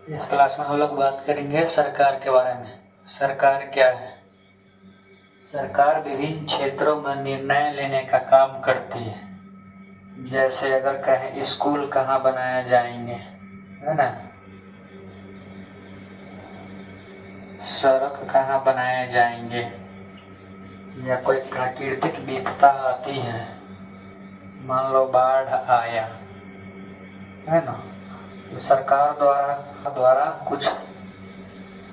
इस क्लास में हम लोग बात करेंगे सरकार के बारे में। सरकार क्या है? सरकार विभिन्न क्षेत्रों में निर्णय लेने का काम करती है। जैसे अगर कहें स्कूल कहाँ बनाए जाएंगे, है ना, सड़क कहाँ बनाए जाएंगे, या कोई प्राकृतिक विपदा आती है, मान लो बाढ़ आया, है ना, तो सरकार द्वारा कुछ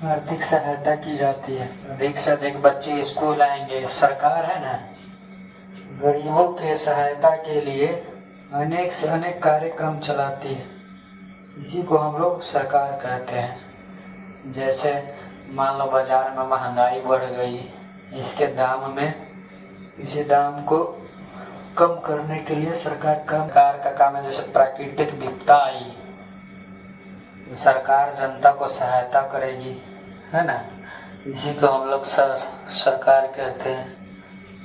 आर्थिक सहायता की जाती है। अधिक से अधिक बच्चे स्कूल आएंगे, सरकार है ना, गरीबों के सहायता के लिए अनेक से अनेक कार्यक्रम चलाती है। इसी को हम लोग सरकार कहते हैं। जैसे मान लो बाजार में महंगाई बढ़ गई, इसके दाम में इसी दाम को कम करने के लिए सरकार का काम है। जैसे प्राकृतिक विपदा आई, सरकार जनता को सहायता करेगी, है ना, इसी को हम लोग सरकार कहते हैं।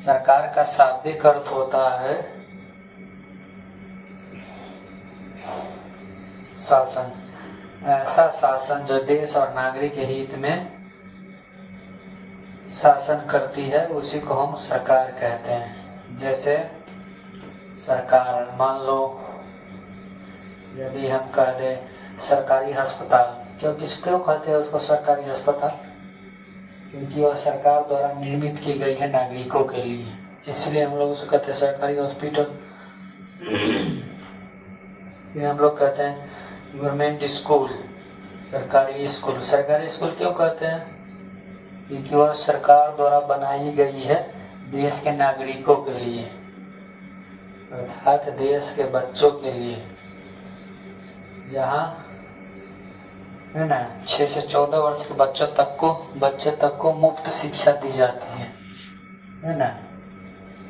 सरकार का शाब्दिक अर्थ होता है शासन। ऐसा शासन जो देश और नागरिक के हित में शासन करती है, उसी को हम सरकार कहते हैं। जैसे सरकार, मान लो यदि हम कह दें सरकारी अस्पताल, क्यों कहते हैं उसको सरकारी अस्पताल? क्योंकि वह सरकार द्वारा निर्मित की गई है नागरिकों के लिए, इसलिए हम लोग उसे कहते हैं सरकारी हॉस्पिटल। ये हम लोग कहते हैं गवर्नमेंट स्कूल, सरकारी स्कूल। सरकारी स्कूल क्यों कहते हैं? क्योंकि वह सरकार द्वारा बनाई गई है देश के नागरिकों के लिए, अर्थात देश के बच्चों के लिए, जहाँ, है ना, 6 से 14 वर्ष के बच्चे तक को मुफ्त शिक्षा दी जाती है ना।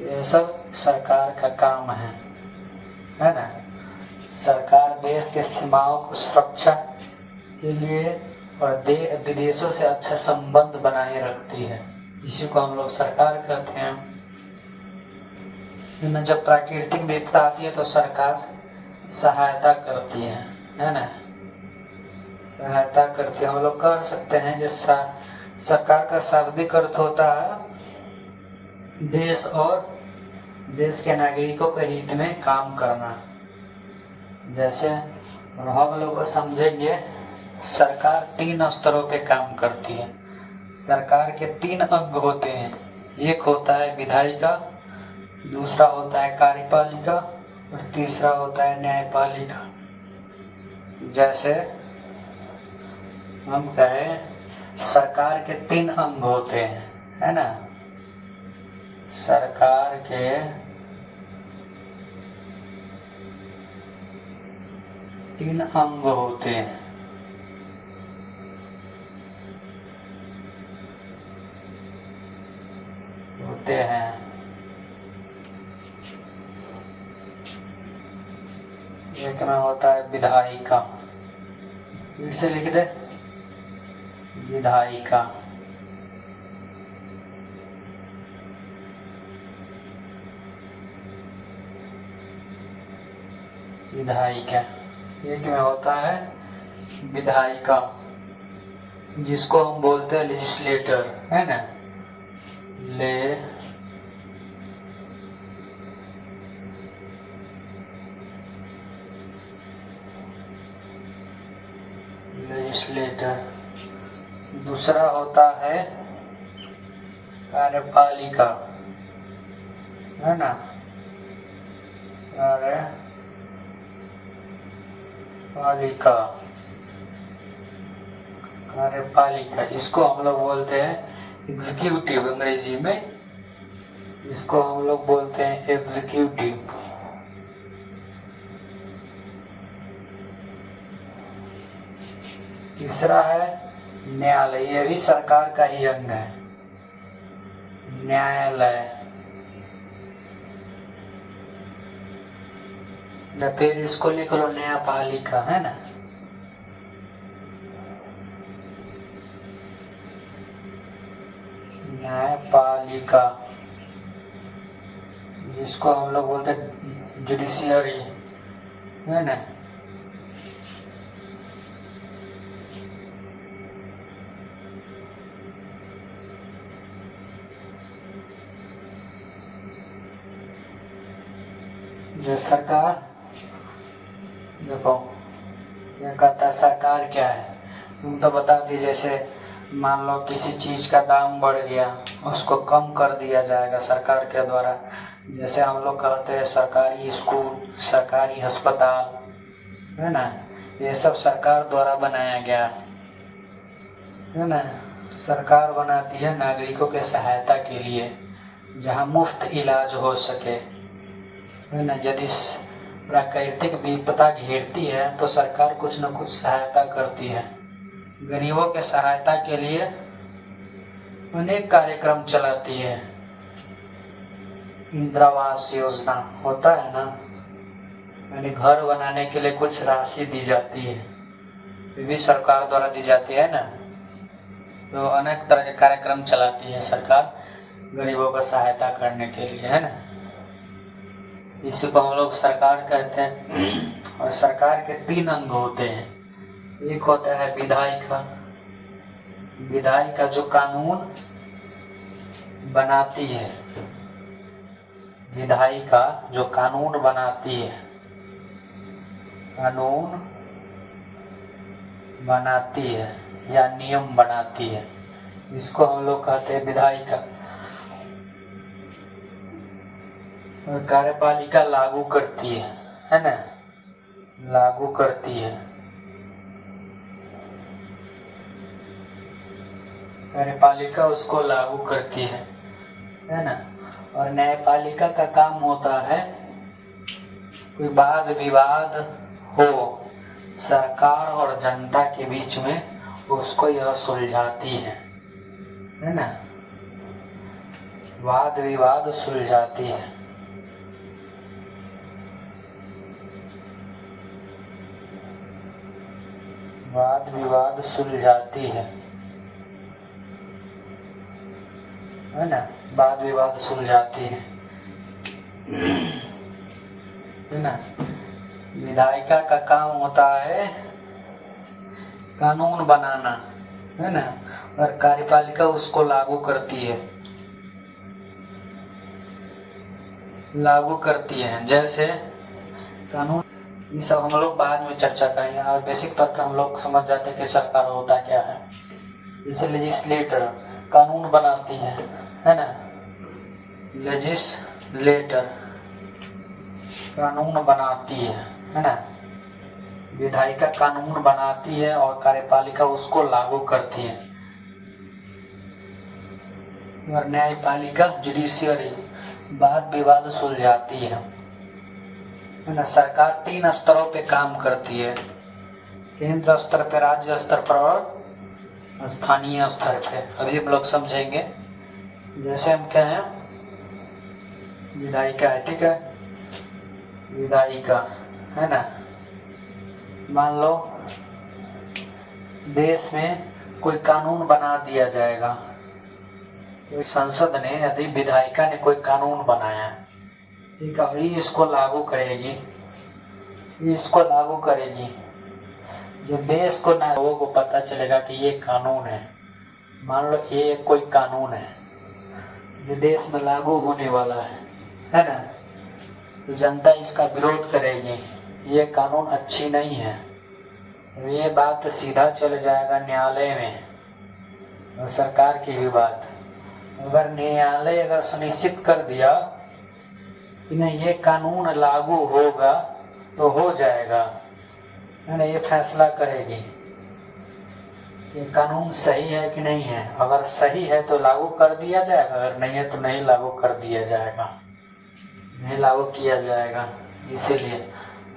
ये सब सरकार का काम है ना। सरकार देश के सीमाओं को सुरक्षा के लिए और विदेशों से अच्छा संबंध बनाए रखती है, इसी को हम लोग सरकार कहते हैं। जब प्राकृतिक विपदा आती है तो सरकार सहायता करती है ना, सहायता करती है। हम लोग कर सकते हैं कि सरकार का शाब्दिक अर्थ होता है देश और देश के नागरिकों के हित में काम करना। जैसे हम लोग समझेंगे, सरकार 3 स्तरों पे काम करती है। सरकार के 3 अंग होते हैं। एक होता है विधायिका, दूसरा होता है कार्यपालिका और तीसरा होता है न्यायपालिका। जैसे हम कहें सरकार के 3 अंग होते हैं, है ना, सरकार के 3 अंग होते हैं। एक में होता है विधायिका, फिर से लिख दे, विधायिका। विधायिका। एक में होता है विधायिका, जिसको हम बोलते हैं लेजिस्लेटर, है ना, लेजिस्लेटर। दूसरा होता है कार्यपालिका, है ना, कार्यपालिका। इसको हम लोग बोलते हैं एग्जीक्यूटिव, अंग्रेजी में इसको हम लोग बोलते हैं एग्जीक्यूटिव। तीसरा है न्यायालय, यह भी सरकार का ही अंग है, न्यायालय। फिर इसको लिख लो न्यायपालिका, है ना। न्यायपालिका, जिसको हम लोग बोलते हैं जुडिशियरी, है ना। जो सरकार, देखो ये कहता है सरकार क्या है, तुम तो बता दी। जैसे मान लो किसी चीज का दाम बढ़ गया, उसको कम कर दिया जाएगा सरकार के द्वारा। जैसे हम लोग कहते हैं सरकारी स्कूल, सरकारी अस्पताल, है ना, ये सब सरकार द्वारा बनाया गया है ना। सरकार बनाती है नागरिकों के सहायता के लिए, जहाँ मुफ्त इलाज हो सके, है ना। यदि प्राकृतिक विपदा घेरती है तो सरकार कुछ न कुछ सहायता करती है। गरीबों के सहायता के लिए अनेक कार्यक्रम चलाती है। इंदिरावास योजना होता है ना, यानी घर बनाने के लिए कुछ राशि दी जाती है, ये भी सरकार द्वारा दी जाती है ना। तो अनेक तरह के कार्यक्रम चलाती है सरकार गरीबों को सहायता करने के लिए, है ना। इसी को हम लोग सरकार कहते हैं। और सरकार के 3 अंग होते हैं। एक होता है विधायिका, विधायिका जो कानून बनाती है, विधायिका जो कानून बनाती है, कानून बनाती है या नियम बनाती है, इसको हम लोग कहते हैं विधायिका। और कार्यपालिका लागू करती है ना, लागू करती है। कार्यपालिका उसको लागू करती है ना। और न्यायपालिका का काम होता है कोई वाद विवाद हो सरकार और जनता के बीच में, उसको यह सुलझाती है ना। वाद विवाद सुलझाती है। वाद विवाद सुलझाती है ना। वाद विवाद सुलझाती है ना। विधायिका का काम होता है कानून बनाना, है ना। और कार्यपालिका उसको लागू करती है, लागू करती है। जैसे कानून, ये सब हम लोग बाद में चर्चा करेंगे। और बेसिक तौर पर हम लोग समझ जाते हैं कि सरकार होता क्या है। जैसे लेजिस्लेटर कानून बनाती है ना। लेजिस्लेटर कानून बनाती है ना। विधायिका कानून बनाती है और कार्यपालिका उसको लागू करती है। और न्यायपालिका जुडिशियरी वाद विवाद सुलझाती है ना। सरकार 3 स्तरों पे काम करती है, केंद्र स्तर पे, राज्य स्तर पर और स्थानीय स्तर पे। अभी हम लोग समझेंगे। जैसे हम क्या है, विधायिका है, ठीक है, विधायिका है ना। मान लो देश में कोई कानून बना दिया जाएगा, कोई संसद ने, यदि विधायिका ने कोई कानून बनाया, ठीक है, ये इसको लागू करेगी, ये इसको लागू करेगी। जो देश को ना, लोगों को पता चलेगा कि ये कानून है। मान लो ये कोई कानून है जो देश में लागू होने वाला है ना। तो जनता इसका विरोध करेगी, ये कानून अच्छी नहीं है। तो ये बात सीधा चल जाएगा न्यायालय में, और सरकार की भी बात। अगर न्यायालय अगर सुनिश्चित कर दिया कि नहीं ये कानून लागू होगा, तो हो जाएगा, है ना। ये फैसला करेगी ये कानून सही है कि नहीं है। अगर सही है तो लागू कर दिया जाएगा, अगर नहीं है तो नहीं लागू कर दिया जाएगा, नहीं लागू किया जाएगा। इसीलिए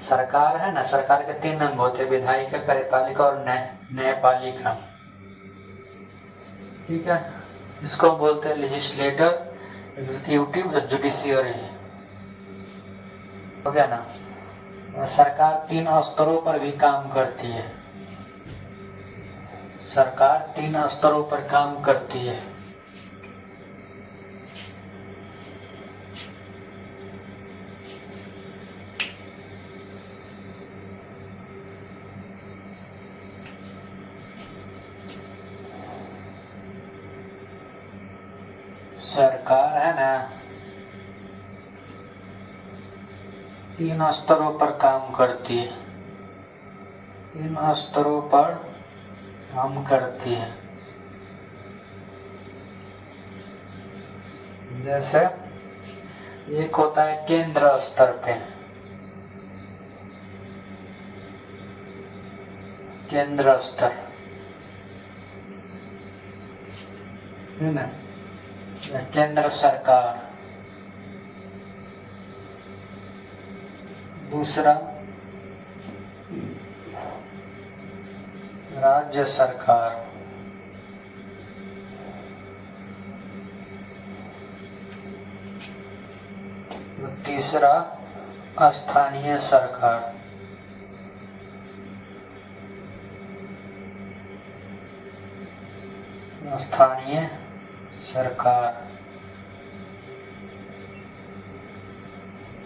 सरकार है ना, सरकार के 3 अंग होते हैं, विधायिका, कार्यपालिका और न्यायपालिका, ठीक है। इसको बोलते हैं लेजिस्लेटर, एग्जीक्यूटिव और जुडिशियरी, हो गया ना। और सरकार 3 स्तरों पर भी काम करती है। सरकार 3 स्तरों पर काम करती है। सरकार है ना, तीन स्तरों पर काम करती है, तीन स्तरों पर काम करती है। जैसे एक होता है केंद्र स्तर पे, केंद्र स्तर है ना, केंद्र सरकार। दूसरा राज्य सरकार। तीसरा स्थानीय सरकार। स्थानीय सरकार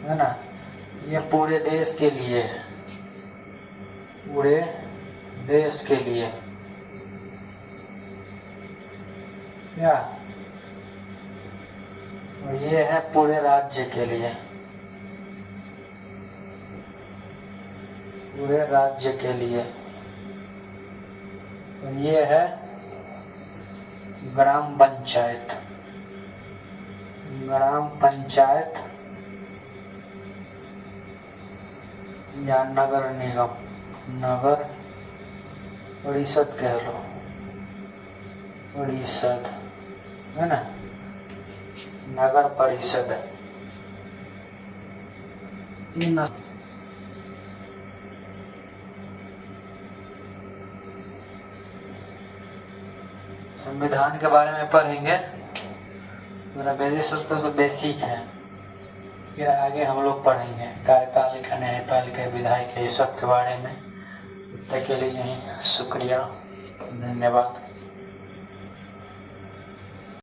है ना, ये पूरे देश के लिए है, पूरे देश के लिए क्या, और ये है पूरे राज्य के लिए, पूरे राज्य के लिए। और ये है ग्राम पंचायत, ग्राम पंचायत या नगर निगम, नगर परिषद कह लो, परिषद है ना, नगर परिषद। इन संविधान के बारे में पढ़ेंगे, मेरा बेसिक तो बेसिक है, फिर आगे हम लोग पढ़ेंगे कार्यपालिका, न्यायपालिका, विधायिका, ये सब के बारे में। तब तक के लिए यही, शुक्रिया, धन्यवाद।